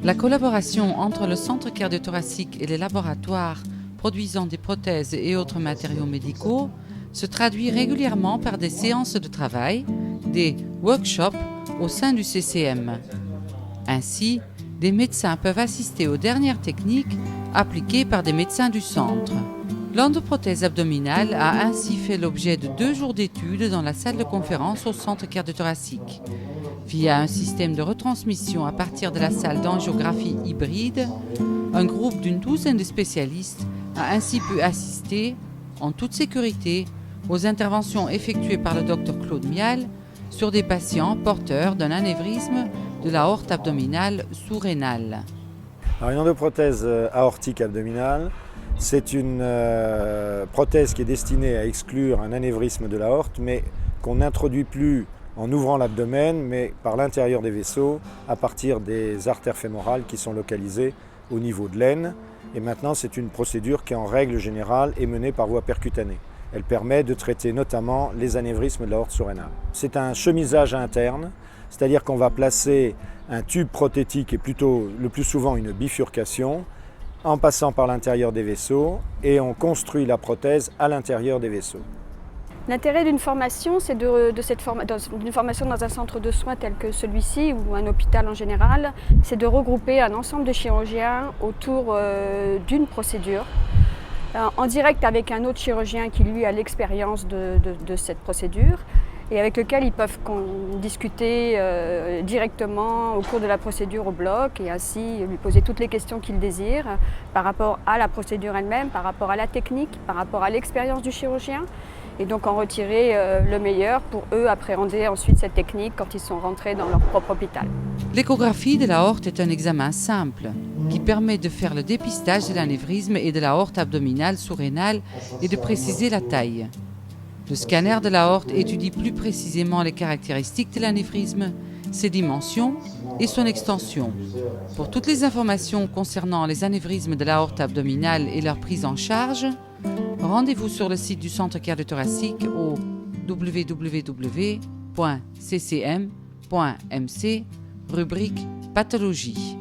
La collaboration entre le centre cardio-thoracique et les laboratoires produisant des prothèses et autres matériaux médicaux se traduit régulièrement par des séances de travail, des workshops au sein du CCM. Ainsi, des médecins peuvent assister aux dernières techniques appliquées par des médecins du centre. L'endoprothèse abdominale a ainsi fait l'objet de 2 jours d'études dans la salle de conférence au centre cardio-thoracique. Via un système de retransmission à partir de la salle d'angiographie hybride, un groupe d'une douzaine de spécialistes a ainsi pu assister, en toute sécurité, aux interventions effectuées par le Dr Claude Mial sur des patients porteurs d'un anévrisme de l'aorte abdominale sous-rénale. Alors, une endoprothèse aortique abdominale, c'est une prothèse qui est destinée à exclure un anévrisme de l'aorte, mais qu'on n'introduit plus en ouvrant l'abdomen, mais par l'intérieur des vaisseaux, à partir des artères fémorales qui sont localisées au niveau de l'aine. Et maintenant, c'est une procédure qui, en règle générale, est menée par voie percutanée. Elle permet de traiter notamment les anévrismes de l'aorte sous-rénale. C'est un chemisage interne, c'est-à-dire qu'on va placer un tube prothétique et plutôt le plus souvent une bifurcation en passant par l'intérieur des vaisseaux et on construit la prothèse à l'intérieur des vaisseaux. L'intérêt d'une formation, c'est d'une formation dans un centre de soins tel que celui-ci ou un hôpital en général, c'est de regrouper un ensemble de chirurgiens autour d'une procédure, en direct avec un autre chirurgien qui lui a l'expérience de cette procédure et avec lequel ils peuvent discuter directement au cours de la procédure au bloc et ainsi lui poser toutes les questions qu'ils désirent par rapport à la procédure elle-même, par rapport à la technique, par rapport à l'expérience du chirurgien. Et donc en retirer le meilleur pour eux appréhender ensuite cette technique quand ils sont rentrés dans leur propre hôpital. L'échographie de l'aorte est un examen simple qui permet de faire le dépistage de l'anévrisme et de l'aorte abdominale sous-rénale et de préciser la taille. Le scanner de l'aorte étudie plus précisément les caractéristiques de l'anévrisme, ses dimensions et son extension. Pour toutes les informations concernant les anévrismes de l'aorte abdominale et leur prise en charge, rendez-vous sur le site du Centre cardio-thoracique au www.ccm.mc, rubrique Pathologie.